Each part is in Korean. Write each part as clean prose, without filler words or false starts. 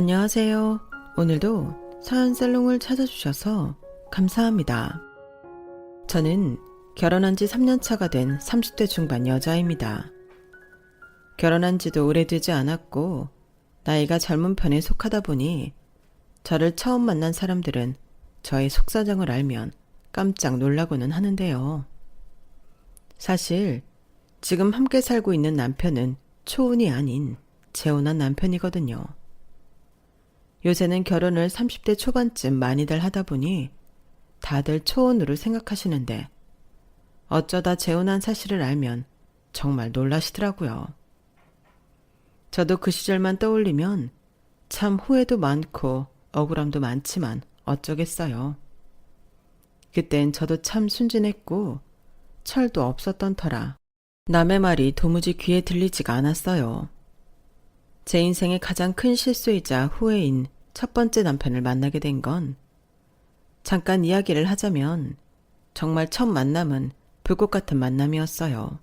안녕하세요. 오늘도 사연살롱을 찾아주셔서 감사합니다. 저는 결혼한 지 3년차가 된 30대 중반 여자입니다. 결혼한 지도 오래되지 않았고 나이가 젊은 편에 속하다 보니 저를 처음 만난 사람들은 저의 속사정을 알면 깜짝 놀라고는 하는데요. 사실 지금 함께 살고 있는 남편은 초혼이 아닌 재혼한 남편이거든요. 요새는 결혼을 30대 초반쯤 많이들 하다 보니 다들 초혼으로 생각하시는데 어쩌다 재혼한 사실을 알면 정말 놀라시더라고요. 저도 그 시절만 떠올리면 참 후회도 많고 억울함도 많지만 어쩌겠어요. 그땐 저도 참 순진했고 철도 없었던 터라 남의 말이 도무지 귀에 들리지가 않았어요. 제 인생의 가장 큰 실수이자 후회인 첫 번째 남편을 만나게 된 건 잠깐 이야기를 하자면 정말 첫 만남은 불꽃 같은 만남이었어요.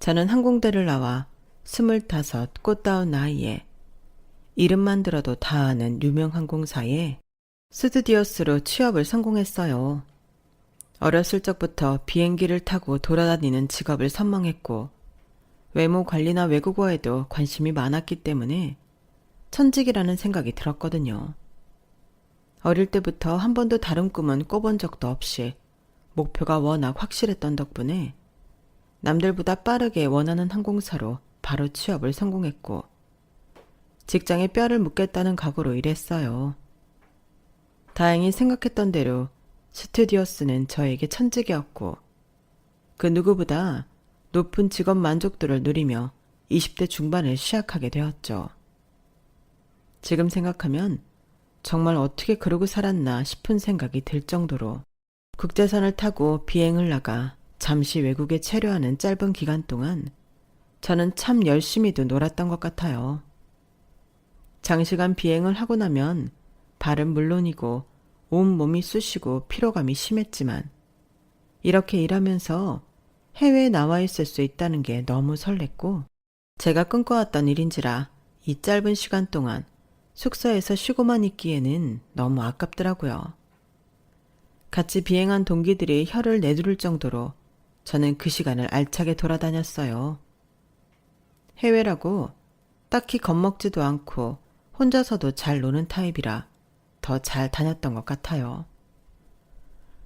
저는 항공대를 나와 25 꽃다운 나이에 이름만 들어도 다 아는 유명 항공사에 스튜디오스로 취업을 성공했어요. 어렸을 적부터 비행기를 타고 돌아다니는 직업을 선망했고 외모 관리나 외국어에도 관심이 많았기 때문에 천직이라는 생각이 들었거든요. 어릴 때부터 한 번도 다른 꿈은 꿔본 적도 없이 목표가 워낙 확실했던 덕분에 남들보다 빠르게 원하는 항공사로 바로 취업을 성공했고 직장에 뼈를 묻겠다는 각오로 일했어요. 다행히 생각했던 대로 스튜디오스는 저에게 천직이었고 그 누구보다 높은 직업 만족도를 누리며 20대 중반을 시작하게 되었죠. 지금 생각하면 정말 어떻게 그러고 살았나 싶은 생각이 들 정도로 국제선을 타고 비행을 나가 잠시 외국에 체류하는 짧은 기간 동안 저는 참 열심히도 놀았던 것 같아요. 장시간 비행을 하고 나면 발은 물론이고 온몸이 쑤시고 피로감이 심했지만 이렇게 일하면서 해외에 나와 있을 수 있다는 게 너무 설렜고 제가 꿈꿔왔던 일인지라 이 짧은 시간 동안 숙소에서 쉬고만 있기에는 너무 아깝더라고요. 같이 비행한 동기들이 혀를 내두를 정도로 저는 그 시간을 알차게 돌아다녔어요. 해외라고 딱히 겁먹지도 않고 혼자서도 잘 노는 타입이라 더 잘 다녔던 것 같아요.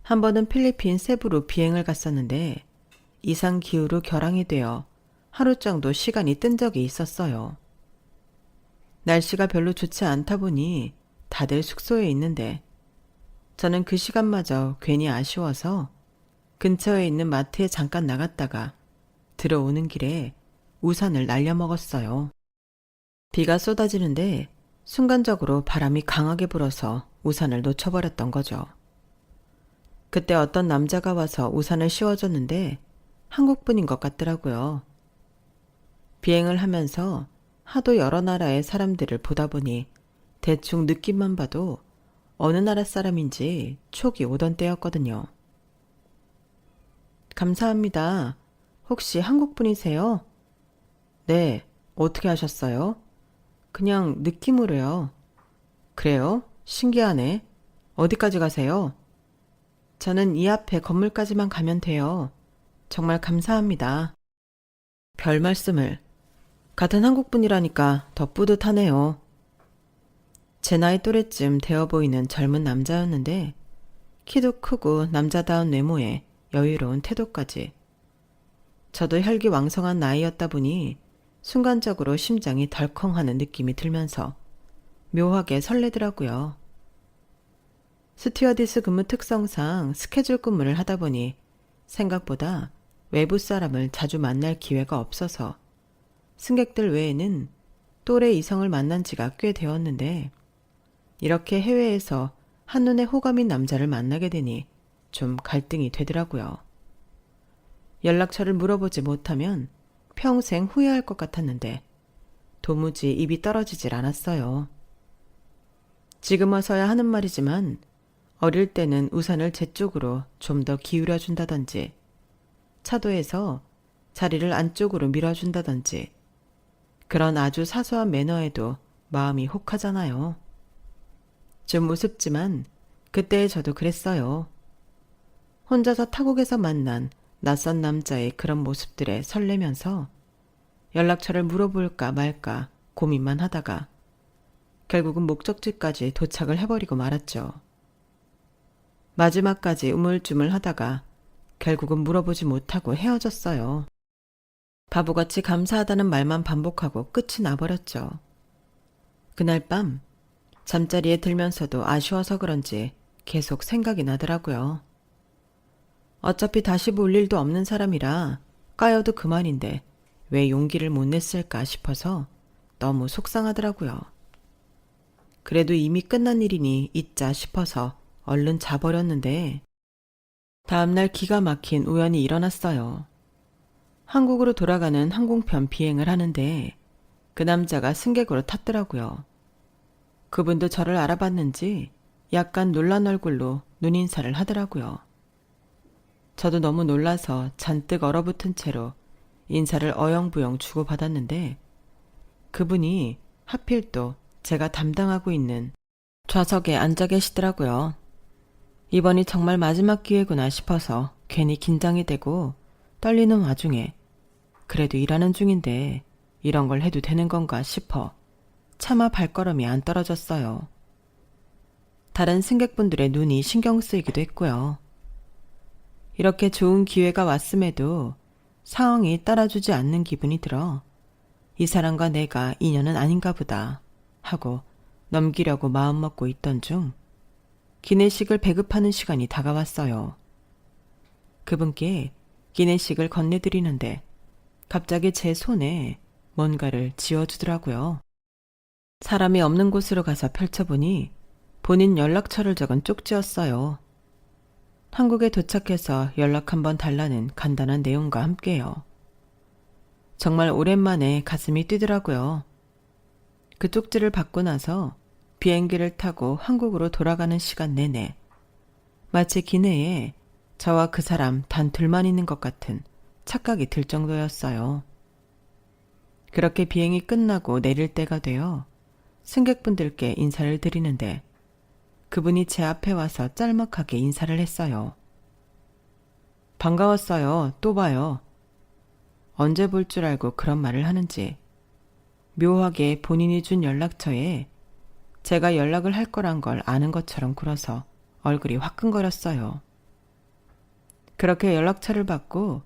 한 번은 필리핀 세부로 비행을 갔었는데 이상 기후로 결항이 되어 하루 정도 시간이 뜬 적이 있었어요. 날씨가 별로 좋지 않다 보니 다들 숙소에 있는데 저는 그 시간마저 괜히 아쉬워서 근처에 있는 마트에 잠깐 나갔다가 들어오는 길에 우산을 날려먹었어요. 비가 쏟아지는데 순간적으로 바람이 강하게 불어서 우산을 놓쳐버렸던 거죠. 그때 어떤 남자가 와서 우산을 씌워줬는데 한국분인 것 같더라고요. 비행을 하면서 하도 여러 나라의 사람들을 보다 보니 대충 느낌만 봐도 어느 나라 사람인지 촉이 오던 때였거든요. 감사합니다. 혹시 한국분이세요? 네, 어떻게 하셨어요? 그냥 느낌으로요. 그래요? 신기하네. 어디까지 가세요? 저는 이 앞에 건물까지만 가면 돼요. 정말 감사합니다. 별 말씀을. 같은 한국분이라니까 더 뿌듯하네요. 제 나이 또래쯤 되어 보이는 젊은 남자였는데 키도 크고 남자다운 외모에 여유로운 태도까지. 저도 혈기왕성한 나이였다 보니 순간적으로 심장이 덜컹하는 느낌이 들면서 묘하게 설레더라고요. 스튜어디스 근무 특성상 스케줄 근무를 하다 보니 생각보다 외부 사람을 자주 만날 기회가 없어서 승객들 외에는 또래 이성을 만난 지가 꽤 되었는데 이렇게 해외에서 한눈에 호감인 남자를 만나게 되니 좀 갈등이 되더라고요. 연락처를 물어보지 못하면 평생 후회할 것 같았는데 도무지 입이 떨어지질 않았어요. 지금 와서야 하는 말이지만 어릴 때는 우산을 제 쪽으로 좀 더 기울여 준다든지 차도에서 자리를 안쪽으로 밀어준다든지 그런 아주 사소한 매너에도 마음이 혹하잖아요. 좀 우습지만 그때의 저도 그랬어요. 혼자서 타국에서 만난 낯선 남자의 그런 모습들에 설레면서 연락처를 물어볼까 말까 고민만 하다가 결국은 목적지까지 도착을 해버리고 말았죠. 마지막까지 우물쭈물 하다가 결국은 물어보지 못하고 헤어졌어요. 바보같이 감사하다는 말만 반복하고 끝이 나버렸죠. 그날 밤 잠자리에 들면서도 아쉬워서 그런지 계속 생각이 나더라고요. 어차피 다시 볼 일도 없는 사람이라 까여도 그만인데 왜 용기를 못 냈을까 싶어서 너무 속상하더라고요. 그래도 이미 끝난 일이니 잊자 싶어서 얼른 자버렸는데 다음날 기가 막힌 우연이 일어났어요. 한국으로 돌아가는 항공편 비행을 하는데 그 남자가 승객으로 탔더라고요. 그분도 저를 알아봤는지 약간 놀란 얼굴로 눈인사를 하더라고요. 저도 너무 놀라서 잔뜩 얼어붙은 채로 인사를 어영부영 주고받았는데 그분이 하필 또 제가 담당하고 있는 좌석에 앉아 계시더라고요. 이번이 정말 마지막 기회구나 싶어서 괜히 긴장이 되고 떨리는 와중에 그래도 일하는 중인데 이런 걸 해도 되는 건가 싶어 차마 발걸음이 안 떨어졌어요. 다른 승객분들의 눈이 신경 쓰이기도 했고요. 이렇게 좋은 기회가 왔음에도 상황이 따라주지 않는 기분이 들어 이 사람과 내가 인연은 아닌가 보다 하고 넘기려고 마음먹고 있던 중 기내식을 배급하는 시간이 다가왔어요. 그분께 기내식을 건네드리는데 갑자기 제 손에 뭔가를 쥐어주더라고요. 사람이 없는 곳으로 가서 펼쳐보니 본인 연락처를 적은 쪽지였어요. 한국에 도착해서 연락 한번 달라는 간단한 내용과 함께요. 정말 오랜만에 가슴이 뛰더라고요. 그 쪽지를 받고 나서 비행기를 타고 한국으로 돌아가는 시간 내내 마치 기내에 저와 그 사람 단 둘만 있는 것 같은 착각이 들 정도였어요. 그렇게 비행이 끝나고 내릴 때가 되어 승객분들께 인사를 드리는데 그분이 제 앞에 와서 짤막하게 인사를 했어요. 반가웠어요. 또 봐요. 언제 볼 줄 알고 그런 말을 하는지 묘하게 본인이 준 연락처에 제가 연락을 할 거란 걸 아는 것처럼 굴어서 얼굴이 화끈거렸어요. 그렇게 연락처를 받고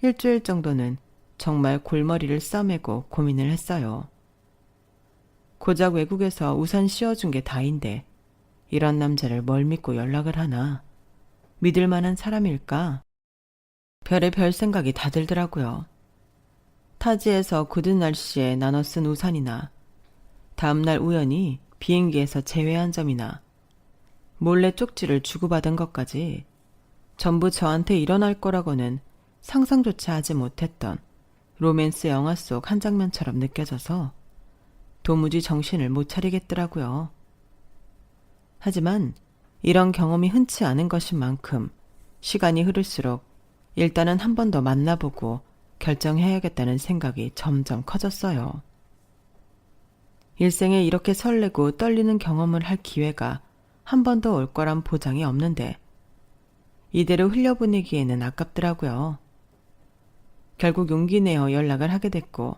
일주일 정도는 정말 골머리를 싸매고 고민을 했어요. 고작 외국에서 우산 씌워준 게 다인데 이런 남자를 뭘 믿고 연락을 하나? 믿을 만한 사람일까? 별의별 생각이 다 들더라고요. 타지에서 굳은 날씨에 나눠 쓴 우산이나 다음날 우연히 비행기에서 제외한 점이나 몰래 쪽지를 주고받은 것까지 전부 저한테 일어날 거라고는 상상조차 하지 못했던 로맨스 영화 속 한 장면처럼 느껴져서 도무지 정신을 못 차리겠더라고요. 하지만 이런 경험이 흔치 않은 것인 만큼 시간이 흐를수록 일단은 한 번 더 만나보고 결정해야겠다는 생각이 점점 커졌어요. 일생에 이렇게 설레고 떨리는 경험을 할 기회가 한 번 더 올 거란 보장이 없는데 이대로 흘려보내기에는 아깝더라고요. 결국 용기 내어 연락을 하게 됐고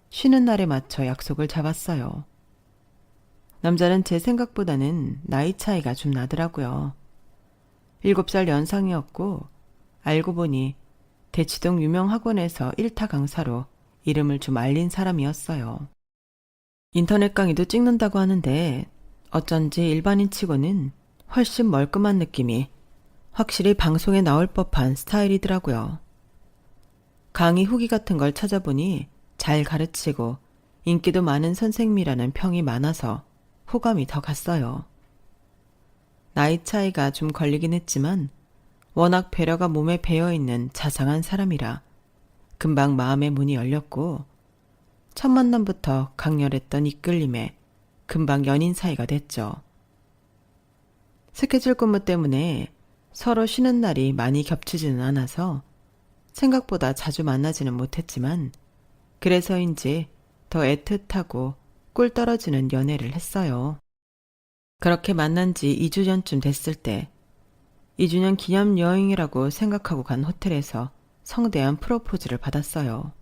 쉬는 날에 맞춰 약속을 잡았어요. 남자는 제 생각보다는 나이 차이가 좀 나더라고요. 7살 연상이었고 알고 보니 대치동 유명 학원에서 1타 강사로 이름을 좀 알린 사람이었어요. 인터넷 강의도 찍는다고 하는데 어쩐지 일반인 치고는 훨씬 멀끔한 느낌이 확실히 방송에 나올 법한 스타일이더라고요. 강의 후기 같은 걸 찾아보니 잘 가르치고 인기도 많은 선생님이라는 평이 많아서 호감이 더 갔어요. 나이 차이가 좀 걸리긴 했지만 워낙 배려가 몸에 배어있는 자상한 사람이라 금방 마음의 문이 열렸고 첫 만남부터 강렬했던 이끌림에 금방 연인 사이가 됐죠. 스케줄 근무 때문에 서로 쉬는 날이 많이 겹치지는 않아서 생각보다 자주 만나지는 못했지만 그래서인지 더 애틋하고 꿀 떨어지는 연애를 했어요. 그렇게 만난 지 2주 전쯤 됐을 때 2주년 기념 여행이라고 생각하고 간 호텔에서 성대한 프로포즈를 받았어요.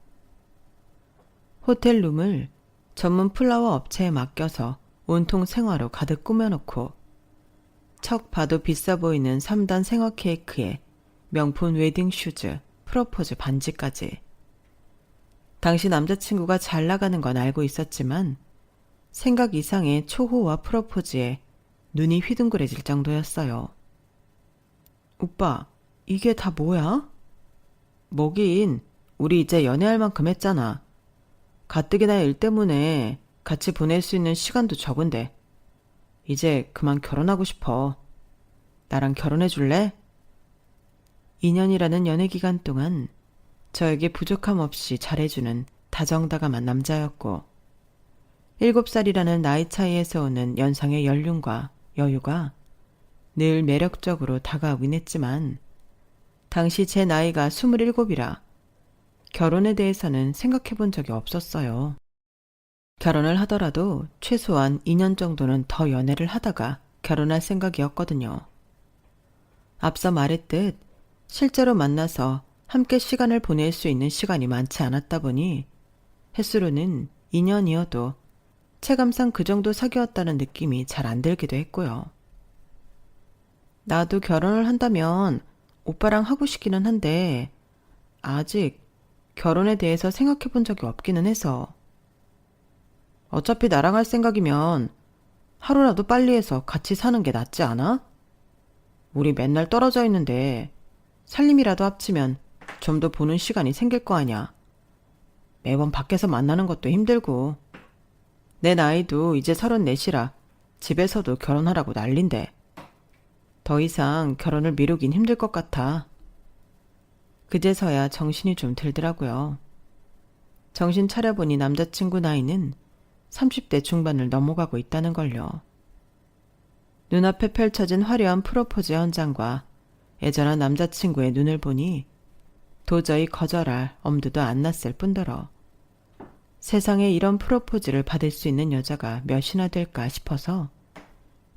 호텔 룸을 전문 플라워 업체에 맡겨서 온통 생화로 가득 꾸며놓고 척 봐도 비싸 보이는 3단 생화 케이크에 명품 웨딩 슈즈, 프로포즈 반지까지. 당시 남자친구가 잘 나가는 건 알고 있었지만 생각 이상의 초호화 프로포즈에 눈이 휘둥그레질 정도였어요. 오빠, 이게 다 뭐야? 뭐긴, 우리 이제 연애할 만큼 했잖아. 가뜩이나 일 때문에 같이 보낼 수 있는 시간도 적은데 이제 그만 결혼하고 싶어. 나랑 결혼해 줄래? 2년이라는 연애 기간 동안 저에게 부족함 없이 잘해주는 다정다감한 남자였고 7살이라는 나이 차이에서 오는 연상의 연륜과 여유가 늘 매력적으로 다가오긴 했지만 당시 제 나이가 27이라 결혼에 대해서는 생각해 본 적이 없었어요. 결혼을 하더라도 최소한 2년 정도는 더 연애를 하다가 결혼할 생각이었거든요. 앞서 말했듯 실제로 만나서 함께 시간을 보낼 수 있는 시간이 많지 않았다 보니 횟수로는 2년이어도 체감상 그 정도 사귀었다는 느낌이 잘 안 들기도 했고요. 나도 결혼을 한다면 오빠랑 하고 싶기는 한데 아직 결혼에 대해서 생각해 본 적이 없기는 해서. 어차피 나랑 할 생각이면 하루라도 빨리 해서 같이 사는 게 낫지 않아? 우리 맨날 떨어져 있는데 살림이라도 합치면 좀 더 보는 시간이 생길 거 아냐. 매번 밖에서 만나는 것도 힘들고 내 나이도 이제 34이라 집에서도 결혼하라고 난린데 더 이상 결혼을 미루긴 힘들 것 같아. 그제서야 정신이 좀 들더라고요. 정신 차려보니 남자친구 나이는 30대 중반을 넘어가고 있다는 걸요. 눈앞에 펼쳐진 화려한 프로포즈 현장과 애절한 남자친구의 눈을 보니 도저히 거절할 엄두도 안 났을 뿐더러 세상에 이런 프로포즈를 받을 수 있는 여자가 몇이나 될까 싶어서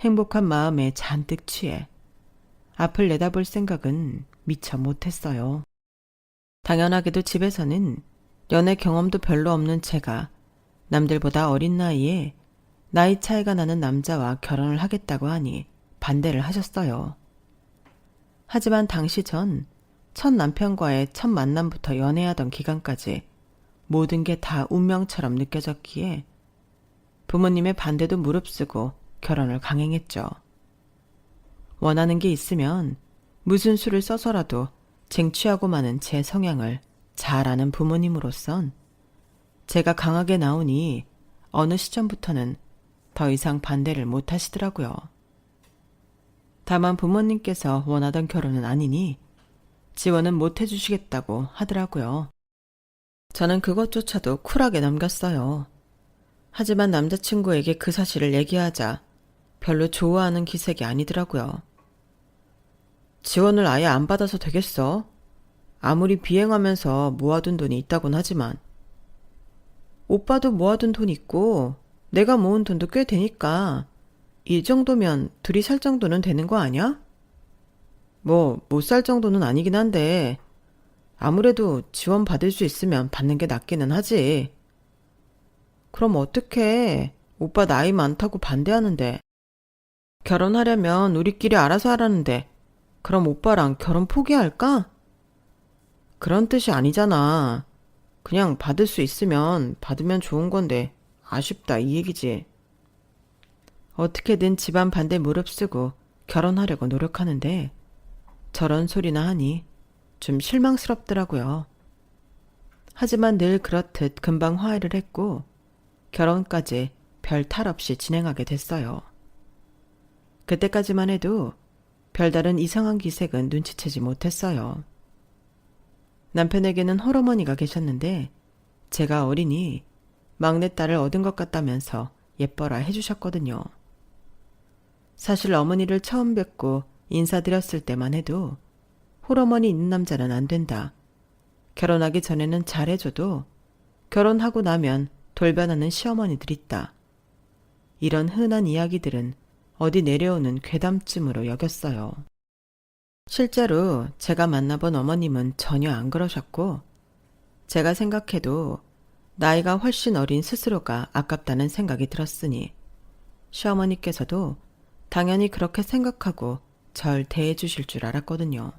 행복한 마음에 잔뜩 취해 앞을 내다볼 생각은 미처 못했어요. 당연하게도 집에서는 연애 경험도 별로 없는 제가 남들보다 어린 나이에 나이 차이가 나는 남자와 결혼을 하겠다고 하니 반대를 하셨어요. 하지만 당시 전 첫 남편과의 첫 만남부터 연애하던 기간까지 모든 게 다 운명처럼 느껴졌기에 부모님의 반대도 무릅쓰고 결혼을 강행했죠. 원하는 게 있으면 무슨 수를 써서라도 쟁취하고 마는 제 성향을 잘 아는 부모님으로선 제가 강하게 나오니 어느 시점부터는 더 이상 반대를 못 하시더라고요. 다만 부모님께서 원하던 결혼은 아니니 지원은 못 해주시겠다고 하더라고요. 저는 그것조차도 쿨하게 넘겼어요. 하지만 남자친구에게 그 사실을 얘기하자 별로 좋아하는 기색이 아니더라고요. 지원을 아예 안 받아서 되겠어? 아무리 비행하면서 모아둔 돈이 있다곤 하지만. 오빠도 모아둔 돈 있고 내가 모은 돈도 꽤 되니까 이 정도면 둘이 살 정도는 되는 거 아니야? 뭐 못 살 정도는 아니긴 한데 아무래도 지원 받을 수 있으면 받는 게 낫기는 하지. 그럼 어떡해. 오빠 나이 많다고 반대하는데. 결혼하려면 우리끼리 알아서 하라는데 그럼 오빠랑 결혼 포기할까? 그런 뜻이 아니잖아. 그냥 받을 수 있으면 받으면 좋은 건데 아쉽다 이 얘기지. 어떻게든 집안 반대 무릅쓰고 결혼하려고 노력하는데 저런 소리나 하니 좀 실망스럽더라고요. 하지만 늘 그렇듯 금방 화해를 했고 결혼까지 별 탈 없이 진행하게 됐어요. 그때까지만 해도 별다른 이상한 기색은 눈치채지 못했어요. 남편에게는 홀어머니가 계셨는데 제가 어리니 막내딸을 얻은 것 같다면서 예뻐라 해주셨거든요. 사실 어머니를 처음 뵙고 인사드렸을 때만 해도 홀어머니 있는 남자는 안 된다. 결혼하기 전에는 잘해줘도 결혼하고 나면 돌변하는 시어머니들 있다. 이런 흔한 이야기들은 어디 내려오는 괴담쯤으로 여겼어요. 실제로 제가 만나본 어머님은 전혀 안 그러셨고, 제가 생각해도 나이가 훨씬 어린 스스로가 아깝다는 생각이 들었으니 시어머니께서도 당연히 그렇게 생각하고 절 대해 주실 줄 알았거든요.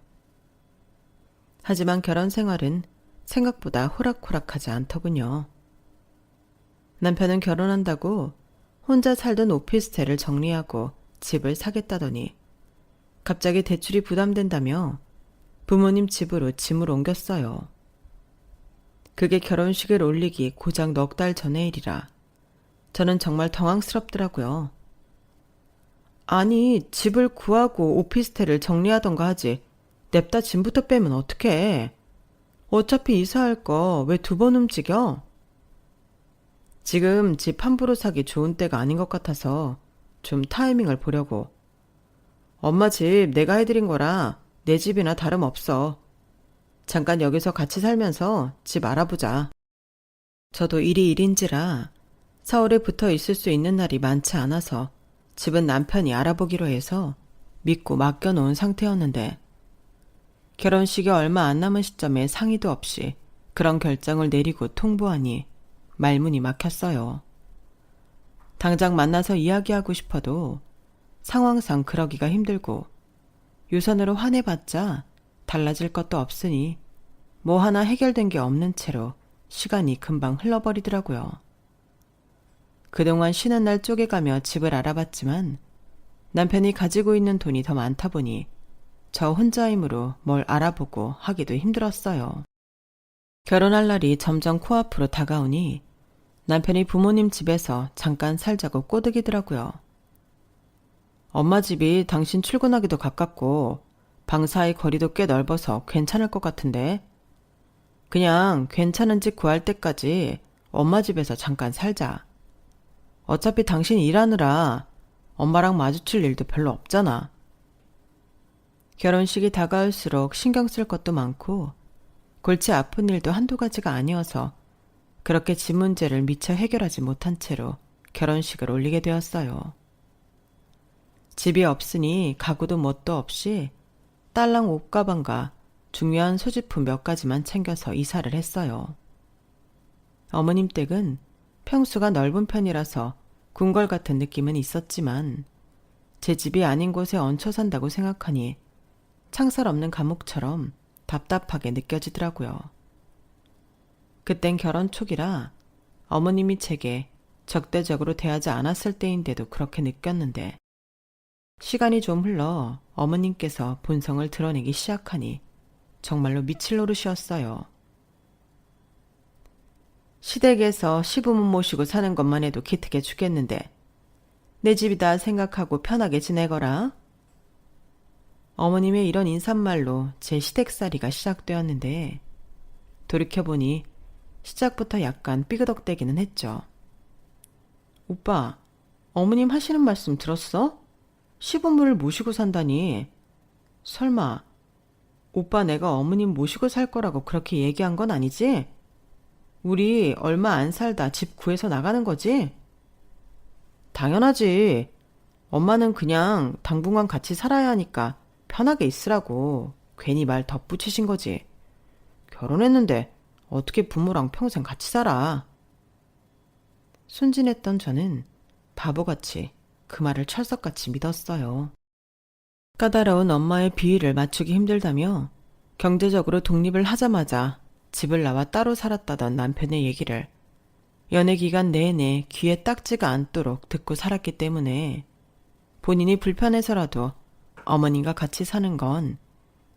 하지만 결혼 생활은 생각보다 호락호락하지 않더군요. 남편은 결혼한다고 혼자 살던 오피스텔을 정리하고 집을 사겠다더니 갑자기 대출이 부담된다며 부모님 집으로 짐을 옮겼어요. 그게 결혼식을 올리기 고작 넉 달 전의 일이라 저는 정말 당황스럽더라고요. 아니, 집을 구하고 오피스텔을 정리하던가 하지. 냅다 짐부터 빼면 어떡해. 어차피 이사할 거 왜 두 번 움직여? 지금 집 함부로 사기 좋은 때가 아닌 것 같아서 좀 타이밍을 보려고. 엄마 집 내가 해드린 거라 내 집이나 다름없어. 잠깐 여기서 같이 살면서 집 알아보자. 저도 일이 일인지라 서울에 붙어 있을 수 있는 날이 많지 않아서 집은 남편이 알아보기로 해서 믿고 맡겨놓은 상태였는데, 결혼식이 얼마 안 남은 시점에 상의도 없이 그런 결정을 내리고 통보하니 말문이 막혔어요. 당장 만나서 이야기하고 싶어도 상황상 그러기가 힘들고, 유선으로 화내봤자 달라질 것도 없으니 뭐 하나 해결된 게 없는 채로 시간이 금방 흘러버리더라고요. 그동안 쉬는 날 쪼개가며 집을 알아봤지만 남편이 가지고 있는 돈이 더 많다 보니 저 혼자이므로 뭘 알아보고 하기도 힘들었어요. 결혼할 날이 점점 코앞으로 다가오니 남편이 부모님 집에서 잠깐 살자고 꼬드기더라고요. 엄마 집이 당신 출근하기도 가깝고 방 사이 거리도 꽤 넓어서 괜찮을 것 같은데, 그냥 괜찮은 집 구할 때까지 엄마 집에서 잠깐 살자. 어차피 당신 일하느라 엄마랑 마주칠 일도 별로 없잖아. 결혼식이 다가올수록 신경 쓸 것도 많고 골치 아픈 일도 한두 가지가 아니어서 그렇게 집 문제를 미처 해결하지 못한 채로 결혼식을 올리게 되었어요. 집이 없으니 가구도 뭣도 없이 딸랑 옷가방과 중요한 소지품 몇 가지만 챙겨서 이사를 했어요. 어머님 댁은 평수가 넓은 편이라서 궁궐 같은 느낌은 있었지만 제 집이 아닌 곳에 얹혀 산다고 생각하니 창살 없는 감옥처럼 답답하게 느껴지더라고요. 그땐 결혼 초기라 어머님이 제게 적대적으로 대하지 않았을 때인데도 그렇게 느꼈는데, 시간이 좀 흘러 어머님께서 본성을 드러내기 시작하니 정말로 미칠 노릇이었어요. 시댁에서 시부모 모시고 사는 것만 해도 기특해 죽겠는데 내 집이다 생각하고 편하게 지내거라. 어머님의 이런 인사말로 제 시댁살이가 시작되었는데, 돌이켜보니 시작부터 약간 삐그덕대기는 했죠. 오빠, 어머님 하시는 말씀 들었어? 시부모를 모시고 산다니. 설마 오빠 내가 어머님 모시고 살 거라고 그렇게 얘기한 건 아니지? 우리 얼마 안 살다 집 구해서 나가는 거지? 당연하지. 엄마는 그냥 당분간 같이 살아야 하니까 편하게 있으라고 괜히 말 덧붙이신 거지. 결혼했는데 어떻게 부모랑 평생 같이 살아. 순진했던 저는 바보같이 그 말을 철석같이 믿었어요. 까다로운 엄마의 비위를 맞추기 힘들다며 경제적으로 독립을 하자마자 집을 나와 따로 살았다던 남편의 얘기를 연애 기간 내내 귀에 딱지가 않도록 듣고 살았기 때문에 본인이 불편해서라도 어머님과 같이 사는 건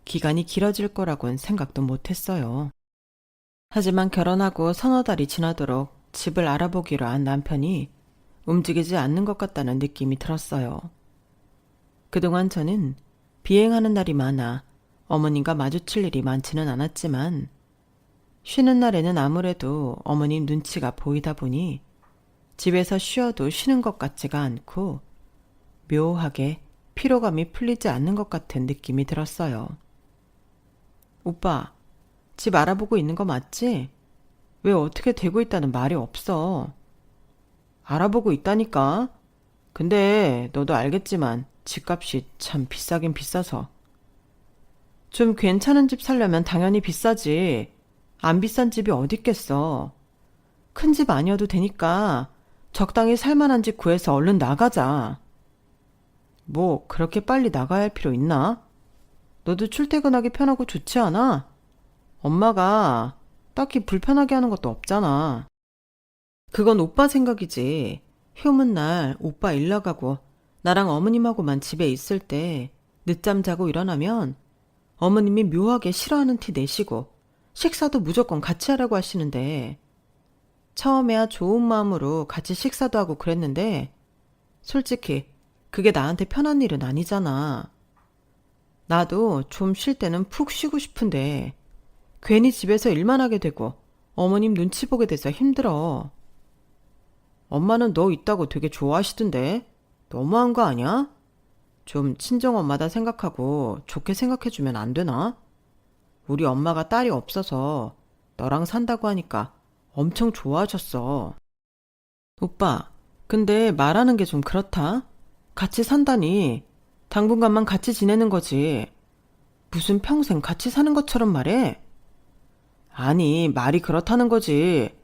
기간이 길어질 거라고는 생각도 못했어요. 하지만 결혼하고 서너 달이 지나도록 집을 알아보기로 한 남편이 움직이지 않는 것 같다는 느낌이 들었어요. 그동안 저는 비행하는 날이 많아 어머님과 마주칠 일이 많지는 않았지만 쉬는 날에는 아무래도 어머님 눈치가 보이다 보니 집에서 쉬어도 쉬는 것 같지가 않고 묘하게 피로감이 풀리지 않는 것 같은 느낌이 들었어요. 오빠, 집 알아보고 있는 거 맞지? 왜 어떻게 되고 있다는 말이 없어? 알아보고 있다니까? 근데 너도 알겠지만 집값이 참 비싸긴 비싸서. 좀 괜찮은 집 살려면 당연히 비싸지. 안 비싼 집이 어딨겠어. 큰 집 아니어도 되니까 적당히 살만한 집 구해서 얼른 나가자. 뭐 그렇게 빨리 나가야 할 필요 있나? 너도 출퇴근하기 편하고 좋지 않아? 엄마가 딱히 불편하게 하는 것도 없잖아. 그건 오빠 생각이지. 휴문 날 오빠 일 나가고 나랑 어머님하고만 집에 있을 때 늦잠 자고 일어나면 어머님이 묘하게 싫어하는 티 내시고 식사도 무조건 같이 하라고 하시는데 처음에야 좋은 마음으로 같이 식사도 하고 그랬는데 솔직히 그게 나한테 편한 일은 아니잖아. 나도 좀 쉴 때는 푹 쉬고 싶은데 괜히 집에서 일만 하게 되고 어머님 눈치 보게 돼서 힘들어. 엄마는 너 있다고 되게 좋아하시던데 너무한 거 아니야? 좀 친정엄마다 생각하고 좋게 생각해주면 안 되나? 우리 엄마가 딸이 없어서 너랑 산다고 하니까 엄청 좋아하셨어. 오빠, 근데 말하는 게 좀 그렇다. 같이 산다니 당분간만 같이 지내는 거지. 무슨 평생 같이 사는 것처럼 말해? 아니, 말이 그렇다는 거지.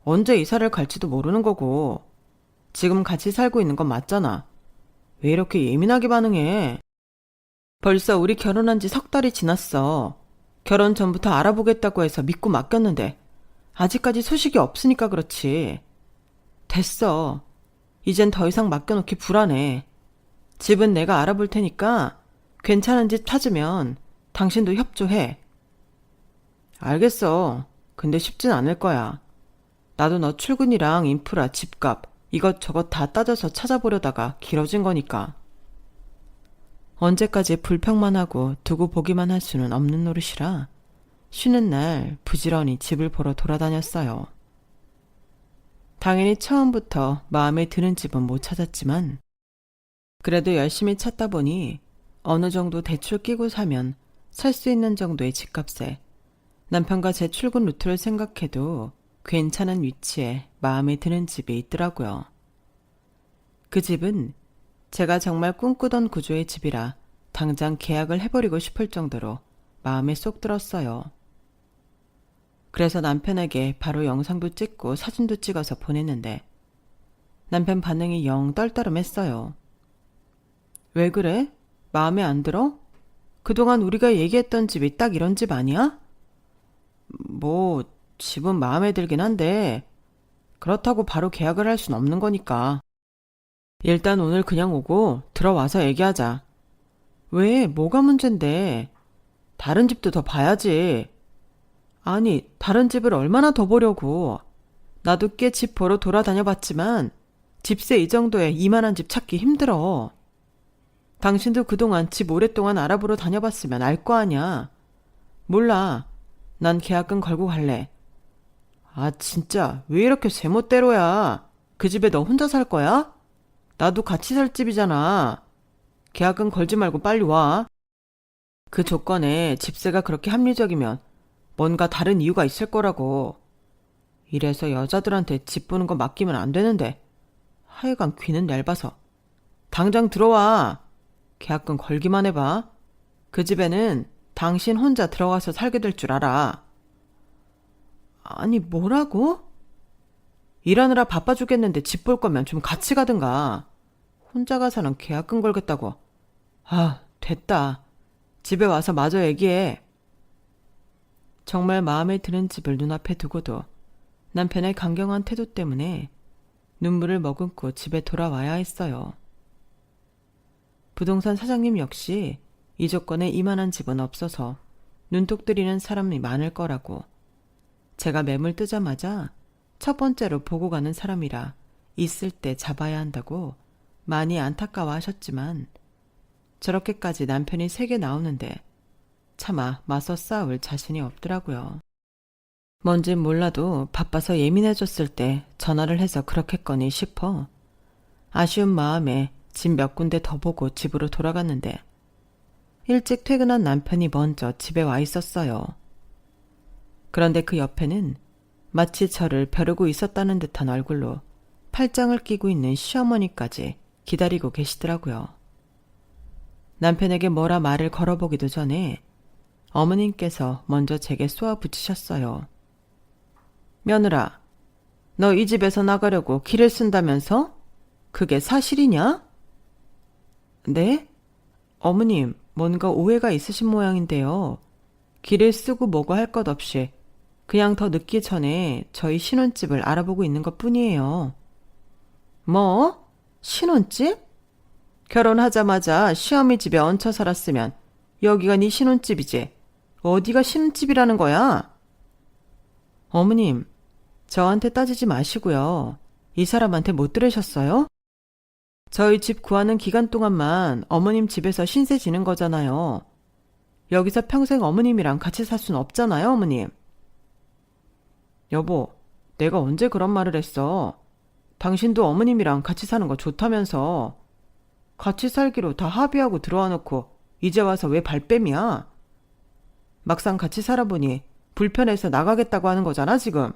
언제 이사를 갈지도 모르는 거고. 지금 같이 살고 있는 건 맞잖아. 왜 이렇게 예민하게 반응해? 벌써 우리 결혼한 지 석 달이 지났어. 결혼 전부터 알아보겠다고 해서 믿고 맡겼는데 아직까지 소식이 없으니까 그렇지. 됐어. 이젠 더 이상 맡겨놓기 불안해. 집은 내가 알아볼 테니까 괜찮은 집 찾으면 당신도 협조해. 알겠어. 근데 쉽진 않을 거야. 나도 너 출근이랑 인프라, 집값 이것저것 다 따져서 찾아보려다가 길어진 거니까. 언제까지 불평만 하고 두고 보기만 할 수는 없는 노릇이라 쉬는 날 부지런히 집을 보러 돌아다녔어요. 당연히 처음부터 마음에 드는 집은 못 찾았지만 그래도 열심히 찾다 보니 어느 정도 대출 끼고 사면 살 수 있는 정도의 집값에 남편과 제 출근 루트를 생각해도 괜찮은 위치에 마음에 드는 집이 있더라고요. 그 집은 제가 정말 꿈꾸던 구조의 집이라 당장 계약을 해버리고 싶을 정도로 마음에 쏙 들었어요. 그래서 남편에게 바로 영상도 찍고 사진도 찍어서 보냈는데 남편 반응이 영 떨떠름했어요. 왜 그래? 마음에 안 들어? 그동안 우리가 얘기했던 집이 딱 이런 집 아니야? 뭐 집은 마음에 들긴 한데 그렇다고 바로 계약을 할 순 없는 거니까. 일단 오늘 그냥 오고 들어와서 얘기하자. 왜? 뭐가 문젠데? 다른 집도 더 봐야지. 아니, 다른 집을 얼마나 더 보려고. 나도 꽤 집 보러 돌아다녀 봤지만 집세 이 정도에 이만한 집 찾기 힘들어. 당신도 그동안 집 오랫동안 알아보러 다녀봤으면 알 거 아냐. 몰라. 난 계약금 걸고 갈래. 아, 진짜 왜 이렇게 제멋대로야. 그 집에 너 혼자 살 거야? 나도 같이 살 집이잖아. 계약금 걸지 말고 빨리 와. 그 조건에 집세가 그렇게 합리적이면 뭔가 다른 이유가 있을 거라고. 이래서 여자들한테 집 보는 거 맡기면 안 되는데. 하여간 귀는 얇아서. 당장 들어와. 계약금 걸기만 해봐. 그 집에는 당신 혼자 들어가서 살게 될 줄 알아. 아니, 뭐라고? 일하느라 바빠 죽겠는데 집 볼 거면 좀 같이 가든가. 혼자 가서는 계약금 걸겠다고. 아, 됐다. 집에 와서 마저 얘기해. 정말 마음에 드는 집을 눈앞에 두고도 남편의 강경한 태도 때문에 눈물을 머금고 집에 돌아와야 했어요. 부동산 사장님 역시 이 조건에 이만한 집은 없어서 눈독 들이는 사람이 많을 거라고. 제가 매물 뜨자마자 첫 번째로 보고 가는 사람이라 있을 때 잡아야 한다고 많이 안타까워 하셨지만 저렇게까지 남편이 세게 나오는데 차마 맞서 싸울 자신이 없더라고요. 뭔진 몰라도 바빠서 예민해졌을 때 전화를 해서 그렇겠거니 싶어 아쉬운 마음에 집 몇 군데 더 보고 집으로 돌아갔는데 일찍 퇴근한 남편이 먼저 집에 와 있었어요. 그런데 그 옆에는 마치 저를 벼르고 있었다는 듯한 얼굴로 팔짱을 끼고 있는 시어머니까지 기다리고 계시더라고요. 남편에게 뭐라 말을 걸어보기도 전에 어머님께서 먼저 제게 쏘아붙이셨어요. 며느라, 너 이 집에서 나가려고 길을 쓴다면서? 그게 사실이냐? 네? 어머님, 뭔가 오해가 있으신 모양인데요. 길을 쓰고 뭐고 할 것 없이 그냥 더 늦기 전에 저희 신혼집을 알아보고 있는 것 뿐이에요. 뭐? 신혼집? 결혼하자마자 시어미 집에 얹혀 살았으면 여기가 네 신혼집이지. 어디가 신혼집이라는 거야? 어머님, 저한테 따지지 마시고요. 이 사람한테 못 들으셨어요? 저희 집 구하는 기간 동안만 어머님 집에서 신세 지는 거잖아요. 여기서 평생 어머님이랑 같이 살 순 없잖아요, 어머님. 여보, 내가 언제 그런 말을 했어? 당신도 어머님이랑 같이 사는 거 좋다면서. 같이 살기로 다 합의하고 들어와 놓고 이제 와서 왜 발뺌이야? 막상 같이 살아보니 불편해서 나가겠다고 하는 거잖아, 지금.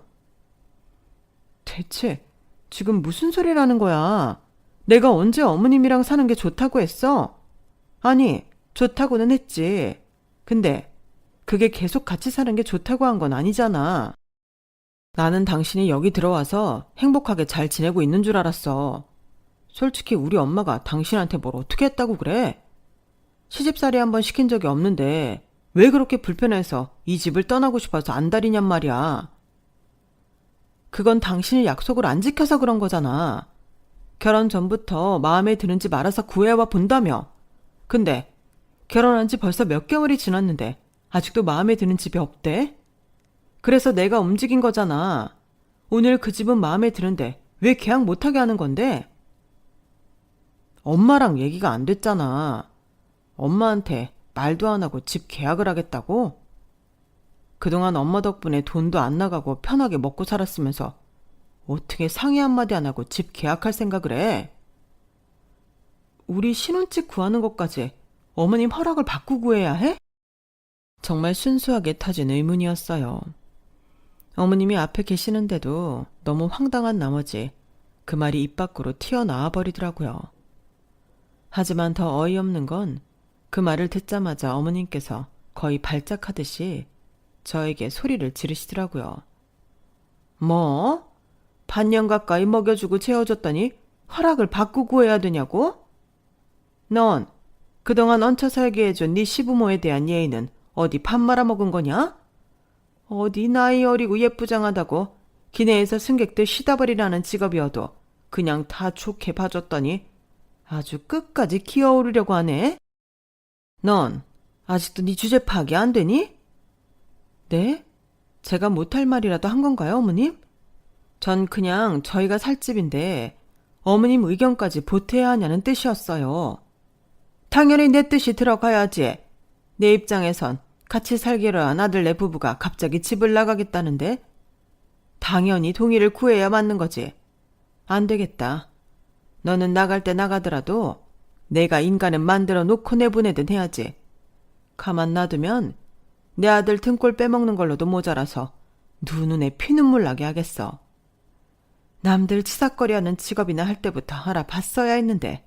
대체 지금 무슨 소리라는 거야? 내가 언제 어머님이랑 사는 게 좋다고 했어? 아니, 좋다고는 했지. 근데 그게 계속 같이 사는 게 좋다고 한 건 아니잖아. 나는 당신이 여기 들어와서 행복하게 잘 지내고 있는 줄 알았어. 솔직히 우리 엄마가 당신한테 뭘 어떻게 했다고 그래? 시집살이 한번 시킨 적이 없는데 왜 그렇게 불편해서 이 집을 떠나고 싶어서 안달이냔 말이야. 그건 당신이 약속을 안 지켜서 그런 거잖아. 결혼 전부터 마음에 드는 집 알아서 구해와 본다며. 근데 결혼한 지 벌써 몇 개월이 지났는데 아직도 마음에 드는 집이 없대? 그래서 내가 움직인 거잖아. 오늘 그 집은 마음에 드는데 왜 계약 못하게 하는 건데? 엄마랑 얘기가 안 됐잖아. 엄마한테 말도 안 하고 집 계약을 하겠다고? 그동안 엄마 덕분에 돈도 안 나가고 편하게 먹고 살았으면서 어떻게 상의 한마디 안 하고 집 계약할 생각을 해? 우리 신혼집 구하는 것까지 어머님 허락을 받고 구해야 해? 정말 순수하게 터진 의문이었어요. 어머님이 앞에 계시는데도 너무 황당한 나머지 그 말이 입 밖으로 튀어나와 버리더라고요. 하지만 더 어이없는 건 그 말을 듣자마자 어머님께서 거의 발작하듯이 저에게 소리를 지르시더라고요. 뭐? 반년 가까이 먹여주고 채워줬더니 허락을 받고 구해야 되냐고? 넌 그동안 얹혀 살게 해준 네 시부모에 대한 예의는 어디 밥 말아먹은 거냐? 어디 나이 어리고 예쁘장하다고 기내에서 승객들 시다버리라는 직업이어도 그냥 다 좋게 봐줬더니 아주 끝까지 기어오르려고 하네? 넌 아직도 네 주제 파악이 안 되니? 네? 제가 못할 말이라도 한 건가요, 어머님? 전 그냥 저희가 살 집인데 어머님 의견까지 보태야 하냐는 뜻이었어요. 당연히 내 뜻이 들어가야지. 내 입장에선 같이 살기로 한 아들네 부부가 갑자기 집을 나가겠다는데 당연히 동의를 구해야 맞는 거지. 안 되겠다. 너는 나갈 때 나가더라도 내가 인간은 만들어 놓고 내보내든 해야지. 가만 놔두면 내 아들 등골 빼먹는 걸로도 모자라서 눈에 피눈물 나게 하겠어. 남들 치삭거리하는 직업이나 할 때부터 알아봤어야 했는데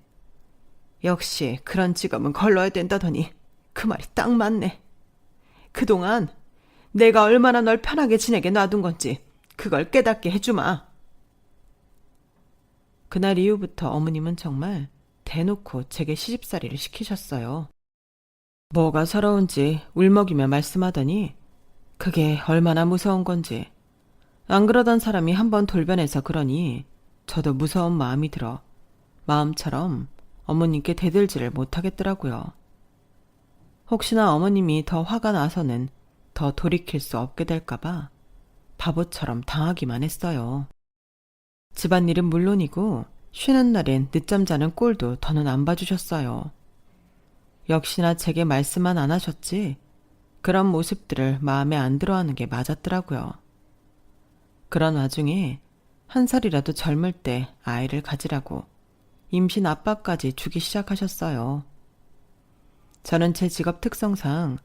역시 그런 직업은 걸러야 된다더니 그 말이 딱 맞네. 그동안 내가 얼마나 널 편하게 지내게 놔둔 건지 그걸 깨닫게 해주마. 그날 이후부터 어머님은 정말 대놓고 제게 시집살이를 시키셨어요. 뭐가 서러운지 울먹이며 말씀하더니 그게 얼마나 무서운 건지. 안 그러던 사람이 한번 돌변해서 그러니 저도 무서운 마음이 들어 마음처럼 어머님께 대들지를 못하겠더라고요. 혹시나 어머님이 더 화가 나서는 더 돌이킬 수 없게 될까봐 바보처럼 당하기만 했어요. 집안일은 물론이고 쉬는 날엔 늦잠 자는 꼴도 더는 안 봐주셨어요. 역시나 제게 말씀만 안 하셨지 그런 모습들을 마음에 안 들어하는 게 맞았더라고요. 그런 와중에 한 살이라도 젊을 때 아이를 가지라고 임신 압박까지 주기 시작하셨어요. 저는 제 직업 특성상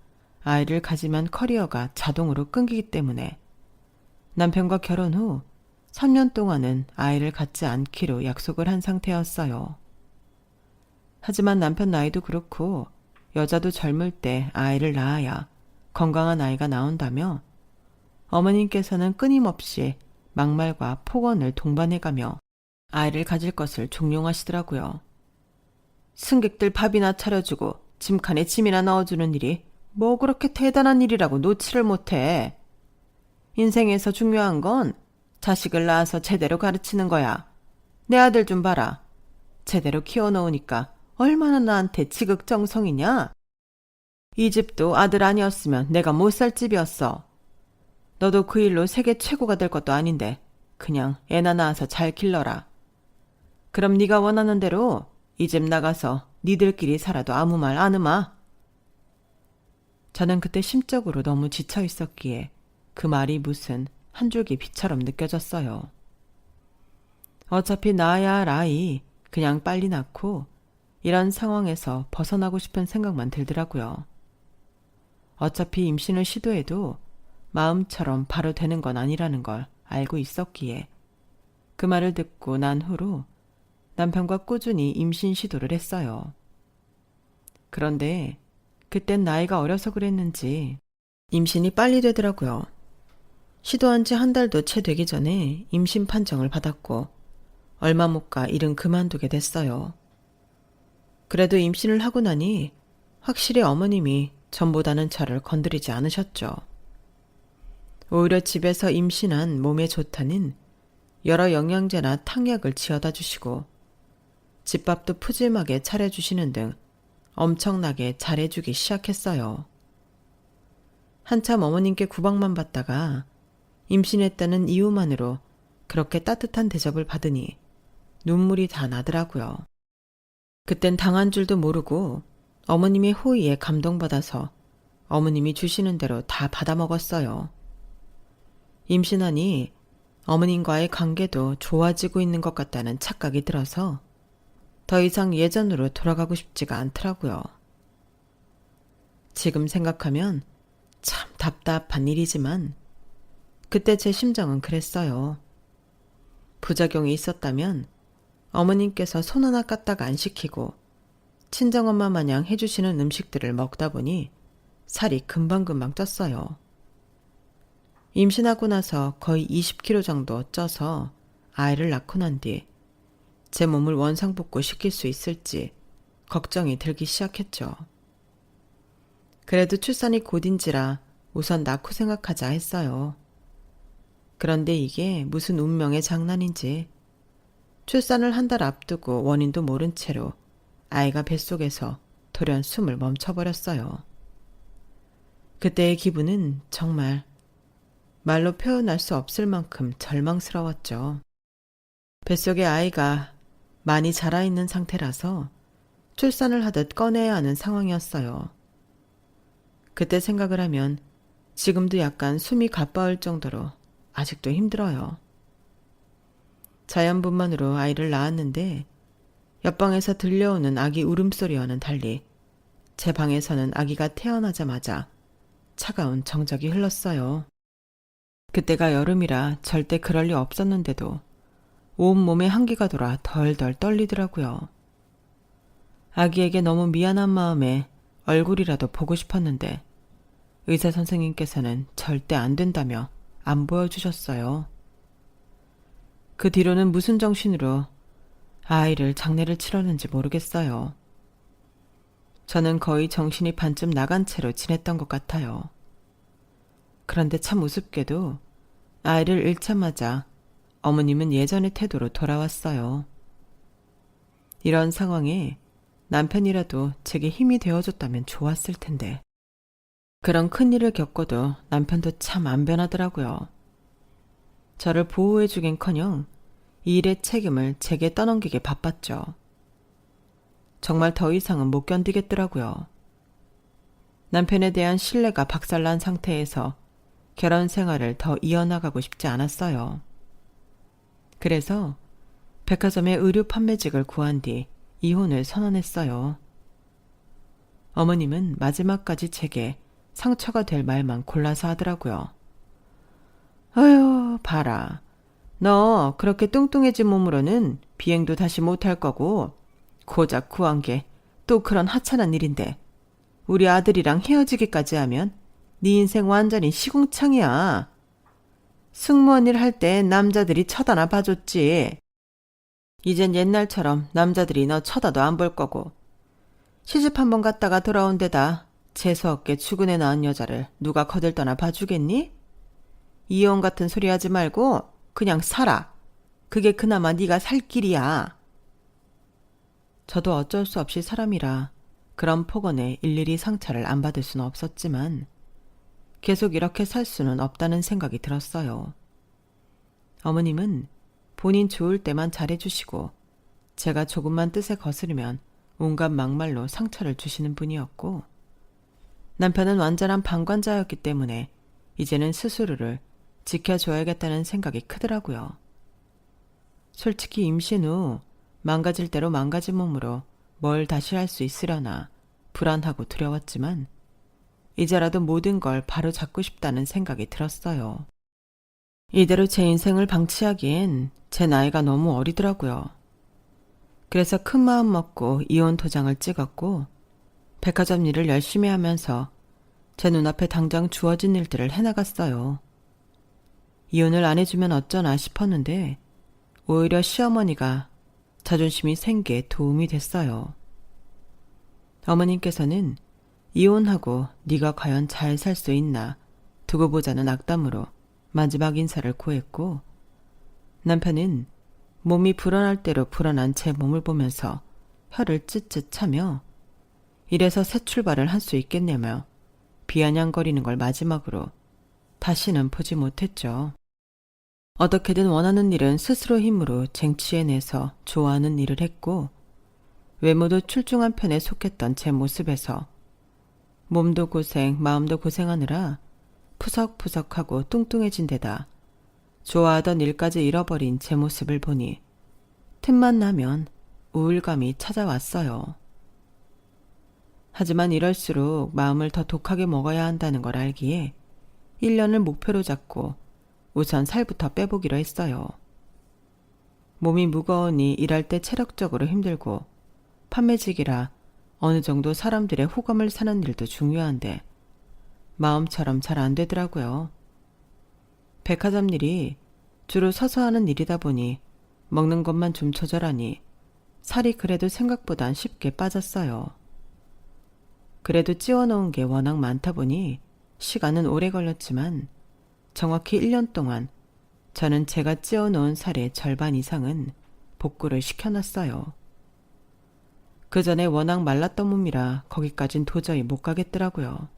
아이를 가지면 커리어가 자동으로 끊기기 때문에 남편과 결혼 후 3년 동안은 아이를 갖지 않기로 약속을 한 상태였어요. 하지만 남편 나이도 그렇고 여자도 젊을 때 아이를 낳아야 건강한 아이가 나온다며 어머님께서는 끊임없이 막말과 폭언을 동반해가며 아이를 가질 것을 종용하시더라고요. 승객들 밥이나 차려주고 짐칸에 짐이나 넣어주는 일이 뭐 그렇게 대단한 일이라고 놓지를 못해. 인생에서 중요한 건 자식을 낳아서 제대로 가르치는 거야. 내 아들 좀 봐라. 제대로 키워놓으니까 얼마나 나한테 지극정성이냐? 이 집도 아들 아니었으면 내가 못 살 집이었어. 너도 그 일로 세계 최고가 될 것도 아닌데 그냥 애나 낳아서 잘 길러라. 그럼 네가 원하는 대로 이 집 나가서 니들끼리 살아도 아무 말 안 음아. 저는 그때 심적으로 너무 지쳐 있었기에 그 말이 무슨 한 줄기 비처럼 느껴졌어요. 어차피 낳아야 할 아이 그냥 빨리 낳고 이런 상황에서 벗어나고 싶은 생각만 들더라고요. 어차피 임신을 시도해도 마음처럼 바로 되는 건 아니라는 걸 알고 있었기에 그 말을 듣고 난 후로 남편과 꾸준히 임신 시도를 했어요. 그런데 그땐 나이가 어려서 그랬는지 임신이 빨리 되더라고요. 시도한 지 한 달도 채 되기 전에 임신 판정을 받았고 얼마 못 가 일은 그만두게 됐어요. 그래도 임신을 하고 나니 확실히 어머님이 전보다는 저를 건드리지 않으셨죠. 오히려 집에서 임신한 몸에 좋다는 여러 영양제나 탕약을 지어다 주시고 집밥도 푸짐하게 차려주시는 등 엄청나게 잘해주기 시작했어요. 한참 어머님께 구박만 받다가 임신했다는 이유만으로 그렇게 따뜻한 대접을 받으니 눈물이 다 나더라고요. 그땐 당한 줄도 모르고 어머님의 호의에 감동받아서 어머님이 주시는 대로 다 받아먹었어요. 임신하니 어머님과의 관계도 좋아지고 있는 것 같다는 착각이 들어서 더 이상 예전으로 돌아가고 싶지가 않더라고요. 지금 생각하면 참 답답한 일이지만 그때 제 심정은 그랬어요. 부작용이 있었다면 어머님께서 손 하나 까딱 안 시키고 친정엄마 마냥 해주시는 음식들을 먹다 보니 살이 금방금방 쪘어요. 임신하고 나서 거의 20kg 정도 쪄서 아이를 낳고 난 뒤 제 몸을 원상복구 시킬 수 있을지 걱정이 들기 시작했죠. 그래도 출산이 곧인지라 우선 낳고 생각하자 했어요. 그런데 이게 무슨 운명의 장난인지 출산을 한 달 앞두고 원인도 모른 채로 아이가 뱃속에서 돌연 숨을 멈춰버렸어요. 그때의 기분은 정말 말로 표현할 수 없을 만큼 절망스러웠죠. 뱃속에 아이가 많이 자라있는 상태라서 출산을 하듯 꺼내야 하는 상황이었어요. 그때 생각을 하면 지금도 약간 숨이 가빠울 정도로 아직도 힘들어요. 자연분만으로 아이를 낳았는데 옆방에서 들려오는 아기 울음소리와는 달리 제 방에서는 아기가 태어나자마자 차가운 정적이 흘렀어요. 그때가 여름이라 절대 그럴 리 없었는데도 온몸에 한기가 돌아 덜덜 떨리더라고요. 아기에게 너무 미안한 마음에 얼굴이라도 보고 싶었는데 의사 선생님께서는 절대 안 된다며 안 보여주셨어요. 그 뒤로는 무슨 정신으로 아이를 장례를 치렀는지 모르겠어요. 저는 거의 정신이 반쯤 나간 채로 지냈던 것 같아요. 그런데 참 우습게도 아이를 잃자마자 어머님은 예전의 태도로 돌아왔어요. 이런 상황에 남편이라도 제게 힘이 되어줬다면 좋았을 텐데. 그런 큰일을 겪어도 남편도 참 안 변하더라고요. 저를 보호해주긴커녕 이 일의 책임을 제게 떠넘기게 바빴죠. 정말 더 이상은 못 견디겠더라고요. 남편에 대한 신뢰가 박살난 상태에서 결혼 생활을 더 이어나가고 싶지 않았어요. 그래서 백화점에 의류 판매직을 구한 뒤 이혼을 선언했어요. 어머님은 마지막까지 제게 상처가 될 말만 골라서 하더라고요. 아유, 봐라. 너 그렇게 뚱뚱해진 몸으로는 비행도 다시 못할 거고 고작 구한 게 또 그런 하찮은 일인데 우리 아들이랑 헤어지기까지 하면 네 인생 완전히 시궁창이야. 승무원 일 할 때 남자들이 쳐다나 봐줬지. 이젠 옛날처럼 남자들이 너 쳐다도 안 볼 거고 시집 한번 갔다가 돌아온 데다 재수없게 죽은 애 낳은 여자를 누가 거들떠나 봐주겠니? 이혼 같은 소리 하지 말고 그냥 살아. 그게 그나마 네가 살 길이야. 저도 어쩔 수 없이 사람이라 그런 폭언에 일일이 상처를 안 받을 수는 없었지만 계속 이렇게 살 수는 없다는 생각이 들었어요. 어머님은 본인 좋을 때만 잘해주시고 제가 조금만 뜻에 거스르면 온갖 막말로 상처를 주시는 분이었고 남편은 완전한 방관자였기 때문에 이제는 스스로를 지켜줘야겠다는 생각이 크더라고요. 솔직히 임신 후 망가질 대로 망가진 몸으로 뭘 다시 할 수 있으려나 불안하고 두려웠지만 이제라도 모든 걸 바로 잡고 싶다는 생각이 들었어요. 이대로 제 인생을 방치하기엔 제 나이가 너무 어리더라고요. 그래서 큰 마음 먹고 이혼 도장을 찍었고 백화점 일을 열심히 하면서 제 눈앞에 당장 주어진 일들을 해나갔어요. 이혼을 안 해주면 어쩌나 싶었는데 오히려 시어머니가 자존심이 생기에 도움이 됐어요. 어머님께서는 이혼하고 네가 과연 잘 살 수 있나 두고 보자는 악담으로 마지막 인사를 고했고 남편은 몸이 불어날 대로 불어난 제 몸을 보면서 혀를 찢찢 차며 이래서 새 출발을 할 수 있겠냐며 비아냥거리는 걸 마지막으로 다시는 보지 못했죠. 어떻게든 원하는 일은 스스로 힘으로 쟁취해내서 좋아하는 일을 했고 외모도 출중한 편에 속했던 제 모습에서 몸도 고생, 마음도 고생하느라 푸석푸석하고 뚱뚱해진 데다 좋아하던 일까지 잃어버린 제 모습을 보니 틈만 나면 우울감이 찾아왔어요. 하지만 이럴수록 마음을 더 독하게 먹어야 한다는 걸 알기에 1년을 목표로 잡고 우선 살부터 빼보기로 했어요. 몸이 무거우니 일할 때 체력적으로 힘들고 판매직이라 어느 정도 사람들의 호감을 사는 일도 중요한데 마음처럼 잘 안 되더라고요. 백화점 일이 주로 서서 하는 일이다 보니 먹는 것만 좀 조절하니 살이 그래도 생각보단 쉽게 빠졌어요. 그래도 찌워놓은 게 워낙 많다 보니 시간은 오래 걸렸지만 정확히 1년 동안 저는 제가 찌워놓은 살의 절반 이상은 복구를 시켜놨어요. 그 전에 워낙 말랐던 몸이라 거기까진 도저히 못 가겠더라고요.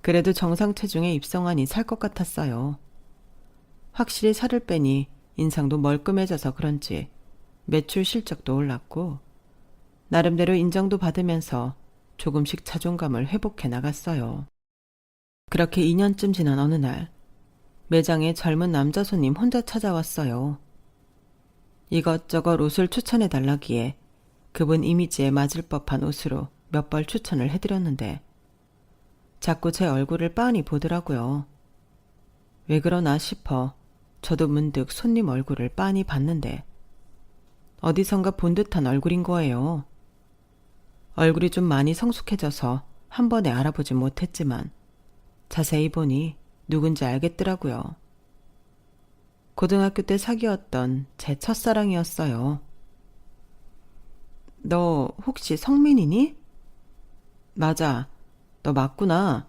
그래도 정상 체중에 입성하니 살 것 같았어요. 확실히 살을 빼니 인상도 멀끔해져서 그런지 매출 실적도 올랐고 나름대로 인정도 받으면서 조금씩 자존감을 회복해 나갔어요. 그렇게 2년쯤 지난 어느 날 매장에 젊은 남자 손님 혼자 찾아왔어요. 이것저것 옷을 추천해 달라기에 그분 이미지에 맞을 법한 옷으로 몇 벌 추천을 해드렸는데 자꾸 제 얼굴을 빤히 보더라고요. 왜 그러나 싶어 저도 문득 손님 얼굴을 빤히 봤는데 어디선가 본 듯한 얼굴인 거예요. 얼굴이 좀 많이 성숙해져서 한 번에 알아보지 못했지만 자세히 보니 누군지 알겠더라고요. 고등학교 때 사귀었던 제 첫사랑이었어요. 너 혹시 성민이니? 맞아. 너 맞구나.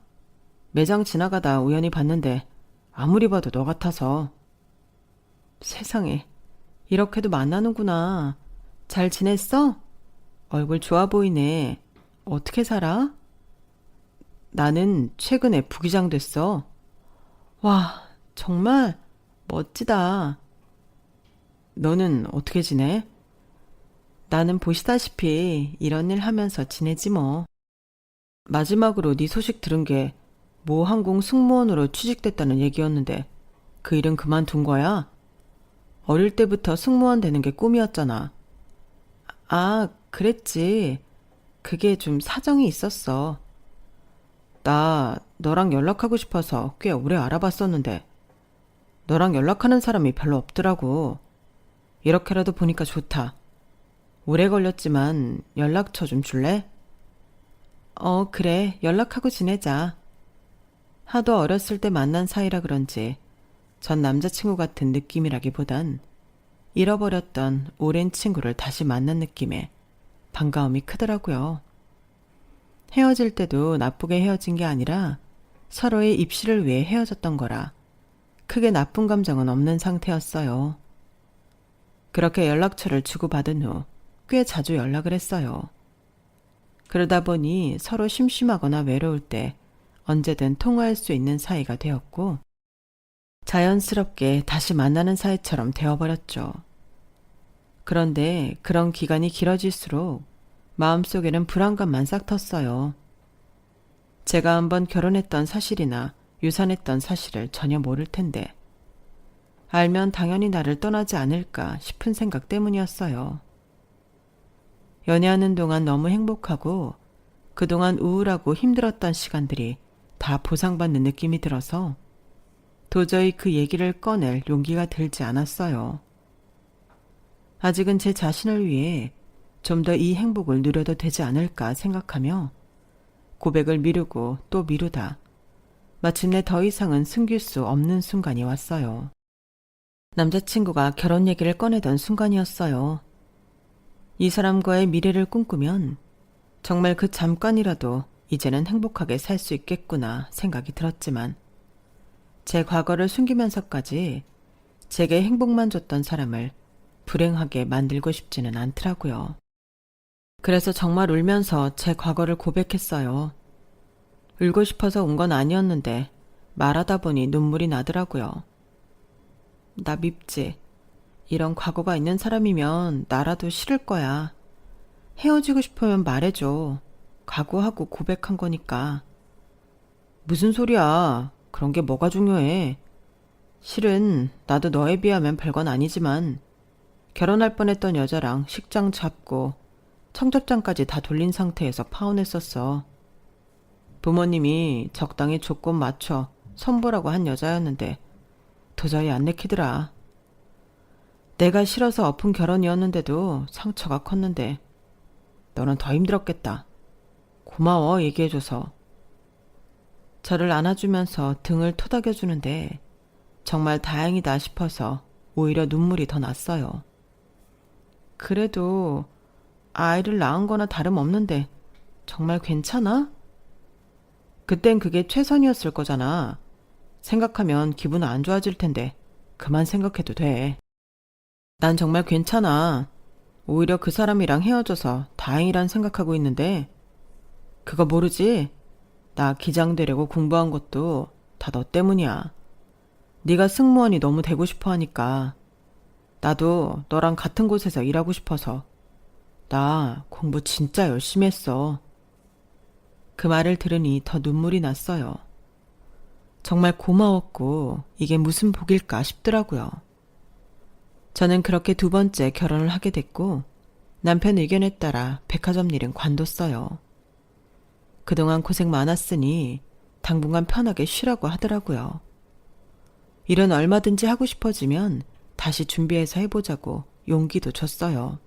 매장 지나가다 우연히 봤는데 아무리 봐도 너 같아서. 세상에, 이렇게도 만나는구나. 잘 지냈어? 얼굴 좋아 보이네. 어떻게 살아? 나는 최근에 부기장 됐어. 와, 정말 멋지다. 너는 어떻게 지내? 나는 보시다시피 이런 일 하면서 지내지 뭐. 마지막으로 네 소식 들은 게 모 항공 승무원으로 취직됐다는 얘기였는데 그 일은 그만둔 거야? 어릴 때부터 승무원 되는 게 꿈이었잖아. 아, 그랬지. 그게 좀 사정이 있었어. 나 너랑 연락하고 싶어서 꽤 오래 알아봤었는데 너랑 연락하는 사람이 별로 없더라고. 이렇게라도 보니까 좋다. 오래 걸렸지만 연락처 좀 줄래? 그래. 연락하고 지내자. 하도 어렸을 때 만난 사이라 그런지 전 남자친구 같은 느낌이라기보단 잃어버렸던 오랜 친구를 다시 만난 느낌에 반가움이 크더라고요. 헤어질 때도 나쁘게 헤어진 게 아니라 서로의 입시를 위해 헤어졌던 거라 크게 나쁜 감정은 없는 상태였어요. 그렇게 연락처를 주고받은 후 꽤 자주 연락을 했어요. 그러다 보니 서로 심심하거나 외로울 때 언제든 통화할 수 있는 사이가 되었고 자연스럽게 다시 만나는 사이처럼 되어버렸죠. 그런데 그런 기간이 길어질수록 마음속에는 불안감만 싹 텄어요. 제가 한번 결혼했던 사실이나 유산했던 사실을 전혀 모를 텐데 알면 당연히 나를 떠나지 않을까 싶은 생각 때문이었어요. 연애하는 동안 너무 행복하고 그동안 우울하고 힘들었던 시간들이 다 보상받는 느낌이 들어서 도저히 그 얘기를 꺼낼 용기가 들지 않았어요. 아직은 제 자신을 위해 좀 더 이 행복을 누려도 되지 않을까 생각하며 고백을 미루고 또 미루다 마침내 더 이상은 숨길 수 없는 순간이 왔어요. 남자친구가 결혼 얘기를 꺼내던 순간이었어요. 이 사람과의 미래를 꿈꾸면 정말 그 잠깐이라도 이제는 행복하게 살 수 있겠구나 생각이 들었지만 제 과거를 숨기면서까지 제게 행복만 줬던 사람을 불행하게 만들고 싶지는 않더라고요. 그래서 정말 울면서 제 과거를 고백했어요. 울고 싶어서 온 건 아니었는데 말하다 보니 눈물이 나더라고요. 나 밉지. 이런 과거가 있는 사람이면 나라도 싫을 거야. 헤어지고 싶으면 말해줘. 각오하고 고백한 거니까. 무슨 소리야. 그런 게 뭐가 중요해. 실은 나도 너에 비하면 별건 아니지만 결혼할 뻔했던 여자랑 식장 잡고 청첩장까지 다 돌린 상태에서 파혼했었어. 부모님이 적당히 조건 맞춰 선보라고 한 여자였는데 도저히 안 내키더라. 내가 싫어서 엎은 결혼이었는데도 상처가 컸는데 너는 더 힘들었겠다. 고마워 얘기해줘서. 저를 안아주면서 등을 토닥여주는데 정말 다행이다 싶어서 오히려 눈물이 더 났어요. 그래도 아이를 낳은 거나 다름없는데 정말 괜찮아? 그땐 그게 최선이었을 거잖아. 생각하면 기분 안 좋아질 텐데 그만 생각해도 돼. 난 정말 괜찮아. 오히려 그 사람이랑 헤어져서 다행이란 생각하고 있는데 그거 모르지? 나 기장 되려고 공부한 것도 다 너 때문이야. 네가 승무원이 너무 되고 싶어 하니까 나도 너랑 같은 곳에서 일하고 싶어서 나 공부 진짜 열심히 했어. 그 말을 들으니 더 눈물이 났어요. 정말 고마웠고 이게 무슨 복일까 싶더라고요. 저는 그렇게 두 번째 결혼을 하게 됐고 남편 의견에 따라 백화점 일은 관뒀어요. 그동안 고생 많았으니 당분간 편하게 쉬라고 하더라고요. 일은 얼마든지 하고 싶어지면 다시 준비해서 해보자고 용기도 줬어요.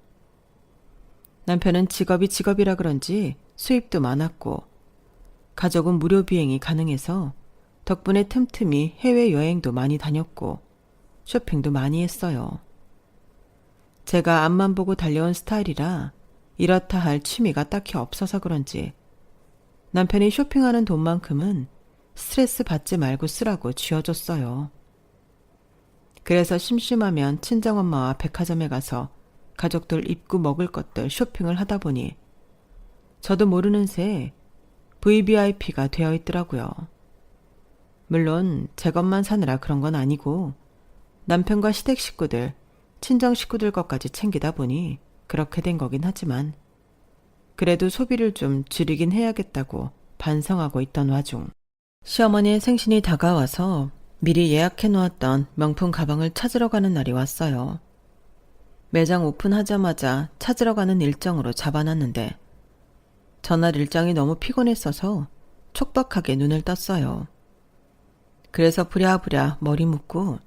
남편은 직업이 직업이라 그런지 수입도 많았고 가족은 무료 비행이 가능해서 덕분에 틈틈이 해외여행도 많이 다녔고 쇼핑도 많이 했어요. 제가 앞만 보고 달려온 스타일이라 이렇다 할 취미가 딱히 없어서 그런지 남편이 쇼핑하는 돈만큼은 스트레스 받지 말고 쓰라고 쥐어줬어요. 그래서 심심하면 친정엄마와 백화점에 가서 가족들 입고 먹을 것들 쇼핑을 하다 보니 저도 모르는 새에 VVIP가 되어 있더라고요. 물론 제 것만 사느라 그런 건 아니고 남편과 시댁 식구들, 친정 식구들 것까지 챙기다 보니 그렇게 된 거긴 하지만 그래도 소비를 좀 줄이긴 해야겠다고 반성하고 있던 와중 시어머니의 생신이 다가와서 미리 예약해 놓았던 명품 가방을 찾으러 가는 날이 왔어요. 매장 오픈하자마자 찾으러 가는 일정으로 잡아놨는데 전날 일정이 너무 피곤했어서 촉박하게 눈을 떴어요. 그래서 부랴부랴 머리 묶고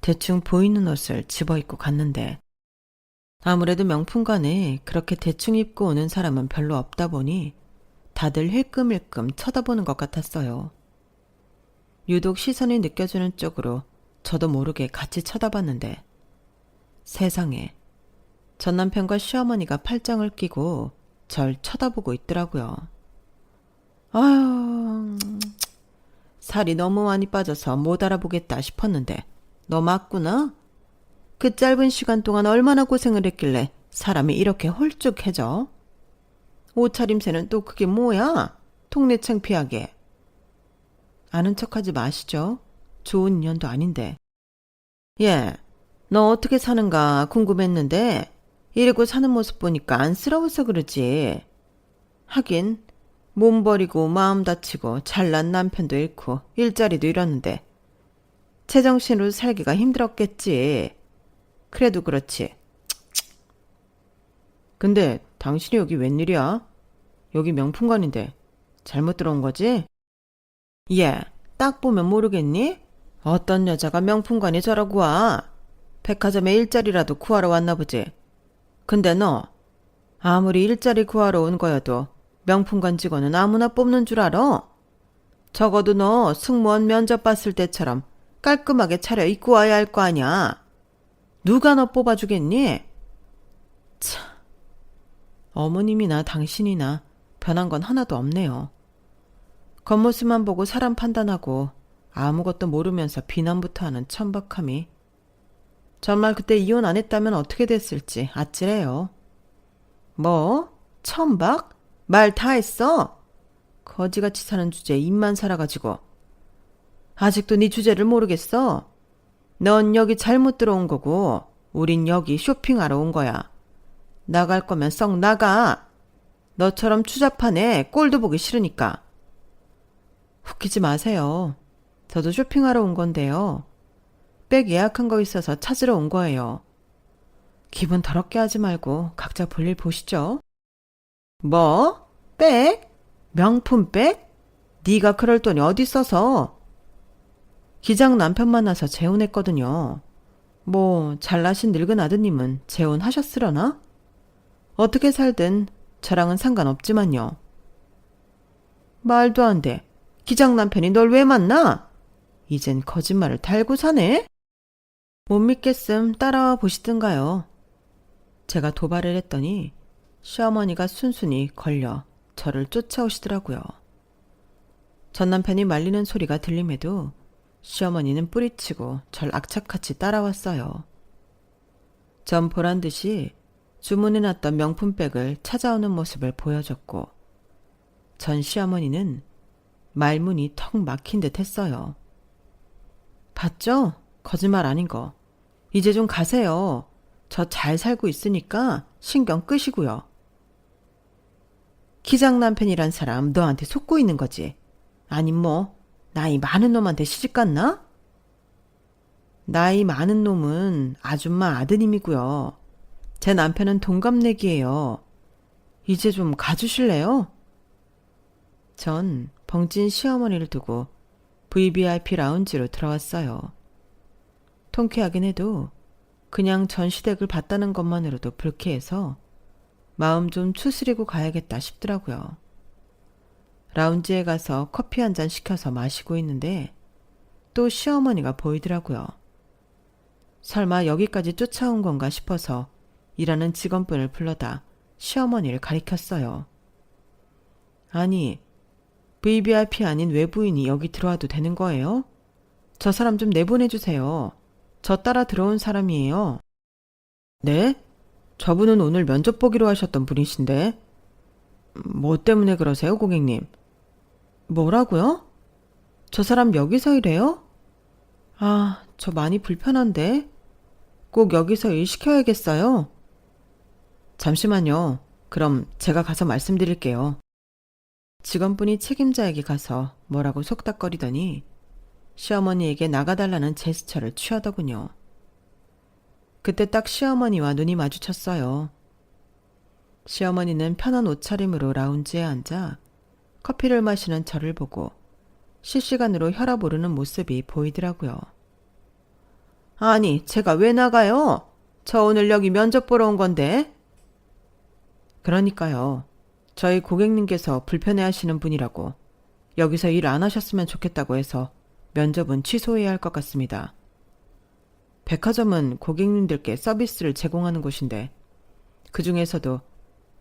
대충 보이는 옷을 집어입고 갔는데 아무래도 명품관에 그렇게 대충 입고 오는 사람은 별로 없다 보니 다들 힐끔힐끔 쳐다보는 것 같았어요. 유독 시선이 느껴지는 쪽으로 저도 모르게 같이 쳐다봤는데 세상에 전 남편과 시어머니가 팔짱을 끼고 절 쳐다보고 있더라고요. 아유, 살이 너무 많이 빠져서 못 알아보겠다 싶었는데 너 맞구나? 그 짧은 시간 동안 얼마나 고생을 했길래 사람이 이렇게 홀쭉해져? 옷차림새는 또 그게 뭐야? 동네 창피하게. 아는 척하지 마시죠. 좋은 인연도 아닌데. 예, 너 어떻게 사는가 궁금했는데 이러고 사는 모습 보니까 안쓰러워서 그러지. 하긴 몸 버리고 마음 다치고 잘난 남편도 잃고 일자리도 잃었는데 제정신으로 살기가 힘들었겠지. 그래도 그렇지. 근데 당신이 여기 웬일이야? 여기 명품관인데 잘못 들어온 거지? 예, 딱 보면 모르겠니? 어떤 여자가 명품관에 저러고 와. 백화점에 일자리라도 구하러 왔나 보지. 근데 너 아무리 일자리 구하러 온 거여도 명품관 직원은 아무나 뽑는 줄 알아? 적어도 너 승무원 면접 봤을 때처럼 깔끔하게 차려 입고 와야 할 거 아냐. 누가 너 뽑아주겠니? 참, 어머님이나 당신이나 변한 건 하나도 없네요. 겉모습만 보고 사람 판단하고 아무것도 모르면서 비난부터 하는 천박함이. 정말 그때 이혼 안 했다면 어떻게 됐을지 아찔해요. 뭐? 천박? 말 다 했어? 거지같이 사는 주제에 입만 살아가지고. 아직도 네 주제를 모르겠어? 넌 여기 잘못 들어온 거고 우린 여기 쇼핑하러 온 거야. 나갈 거면 썩 나가. 너처럼 추잡한 애 꼴도 보기 싫으니까. 웃기지 마세요. 저도 쇼핑하러 온 건데요. 백 예약한 거 있어서 찾으러 온 거예요. 기분 더럽게 하지 말고 각자 볼일 보시죠. 뭐? 백? 명품 백? 네가 그럴 돈이 어디 있어서? 기장 남편 만나서 재혼했거든요. 뭐 잘나신 늙은 아드님은 재혼하셨으려나? 어떻게 살든 저랑은 상관없지만요. 말도 안 돼. 기장 남편이 널 왜 만나? 이젠 거짓말을 달고 사네? 못 믿겠음 따라와 보시든가요. 제가 도발을 했더니 시어머니가 순순히 걸려 저를 쫓아오시더라고요. 전 남편이 말리는 소리가 들림에도 시어머니는 뿌리치고 절 악착같이 따라왔어요. 전 보란듯이 주문해놨던 명품백을 찾아오는 모습을 보여줬고 전 시어머니는 말문이 턱 막힌 듯 했어요. 봤죠? 거짓말 아닌 거. 이제 좀 가세요. 저 잘 살고 있으니까 신경 끄시고요. 기장 남편이란 사람 너한테 속고 있는 거지. 아님 뭐 나이 많은 놈한테 시집갔나? 나이 많은 놈은 아줌마 아드님이고요. 제 남편은 동갑내기예요. 이제 좀 가주실래요? 전 벙찐 시어머니를 두고 VVIP 라운지로 들어왔어요. 통쾌하긴 해도 그냥 전시댁을 봤다는 것만으로도 불쾌해서 마음 좀 추스리고 가야겠다 싶더라고요. 라운지에 가서 커피 한 잔 시켜서 마시고 있는데 또 시어머니가 보이더라고요. 설마 여기까지 쫓아온 건가 싶어서 일하는 직원분을 불러다 시어머니를 가리켰어요. 아니, VVIP 아닌 외부인이 여기 들어와도 되는 거예요? 저 사람 좀 내보내주세요. 저 따라 들어온 사람이에요. 네? 저분은 오늘 면접 보기로 하셨던 분이신데. 뭐 때문에 그러세요, 고객님? 뭐라고요? 저 사람 여기서 일해요? 아, 저 많이 불편한데. 꼭 여기서 일 시켜야겠어요. 잠시만요. 그럼 제가 가서 말씀드릴게요. 직원분이 책임자에게 가서 뭐라고 속닥거리더니 시어머니에게 나가달라는 제스처를 취하더군요. 그때 딱 시어머니와 눈이 마주쳤어요. 시어머니는 편한 옷차림으로 라운지에 앉아 커피를 마시는 저를 보고 실시간으로 혈압 오르는 모습이 보이더라고요. 아니, 제가 왜 나가요? 저 오늘 여기 면접 보러 온 건데. 그러니까요. 저희 고객님께서 불편해 하시는 분이라고 여기서 일 안 하셨으면 좋겠다고 해서 면접은 취소해야 할 것 같습니다. 백화점은 고객님들께 서비스를 제공하는 곳인데 그 중에서도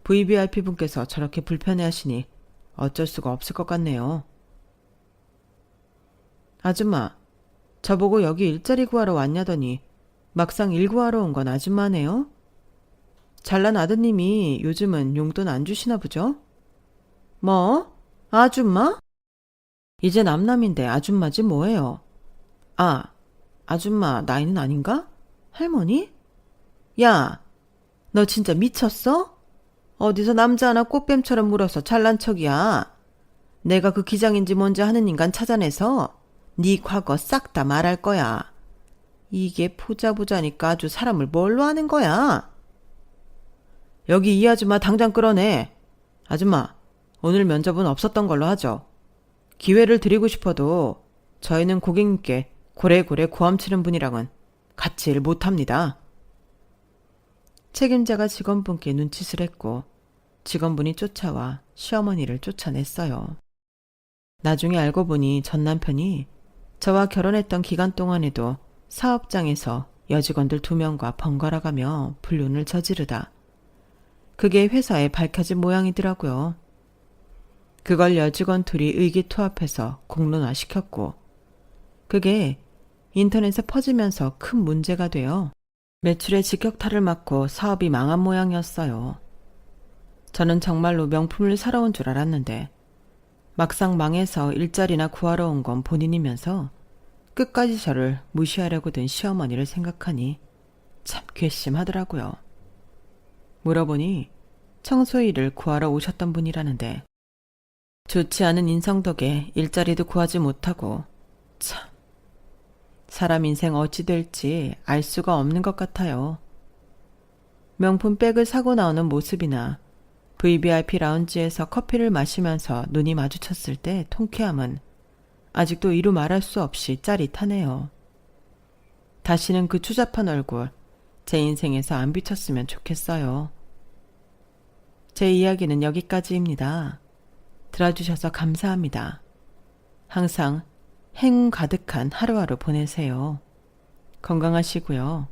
VVIP 분께서 저렇게 불편해 하시니 어쩔 수가 없을 것 같네요. 아줌마, 저보고 여기 일자리 구하러 왔냐더니 막상 일 구하러 온 건 아줌마네요? 잘난 아드님이 요즘은 용돈 안 주시나 보죠? 뭐? 아줌마? 이제 남남인데 아줌마지 뭐예요? 아, 아줌마 나이는 아닌가? 할머니? 야, 너 진짜 미쳤어? 어디서 남자 하나 꽃뱀처럼 물어서 잘난 척이야. 내가 그 기장인지 뭔지 하는 인간 찾아내서 네 과거 싹 다 말할 거야. 이게 보자보자니까 아주 사람을 뭘로 하는 거야? 여기 이 아줌마 당장 끌어내. 아줌마, 오늘 면접은 없었던 걸로 하죠. 기회를 드리고 싶어도 저희는 고객님께 고래고래 고함치는 분이랑은 같이 일 못합니다. 책임자가 직원분께 눈짓을 했고 직원분이 쫓아와 시어머니를 쫓아냈어요. 나중에 알고 보니 전 남편이 저와 결혼했던 기간 동안에도 사업장에서 여직원들 2명과 번갈아가며 불륜을 저지르다 그게 회사에 밝혀진 모양이더라고요. 그걸 여직원 둘이 의기투합해서 공론화시켰고 그게 인터넷에 퍼지면서 큰 문제가 되어 매출의 직격탄을 맞고 사업이 망한 모양이었어요. 저는 정말로 명품을 사러 온 줄 알았는데 막상 망해서 일자리나 구하러 온 건 본인이면서 끝까지 저를 무시하려고 든 시어머니를 생각하니 참 괘씸하더라고요. 물어보니 청소 일을 구하러 오셨던 분이라는데 좋지 않은 인성 덕에 일자리도 구하지 못하고 참 사람 인생 어찌 될지 알 수가 없는 것 같아요. 명품 백을 사고 나오는 모습이나 VVIP 라운지에서 커피를 마시면서 눈이 마주쳤을 때 통쾌함은 아직도 이루 말할 수 없이 짜릿하네요. 다시는 그 추잡한 얼굴 제 인생에서 안 비쳤으면 좋겠어요. 제 이야기는 여기까지입니다. 들어주셔서 감사합니다. 항상 행운 가득한 하루하루 보내세요. 건강하시고요.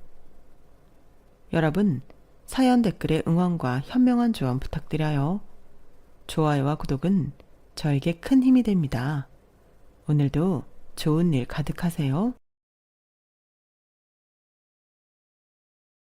여러분, 사연 댓글에 응원과 현명한 조언 부탁드려요. 좋아요와 구독은 저에게 큰 힘이 됩니다. 오늘도 좋은 일 가득하세요.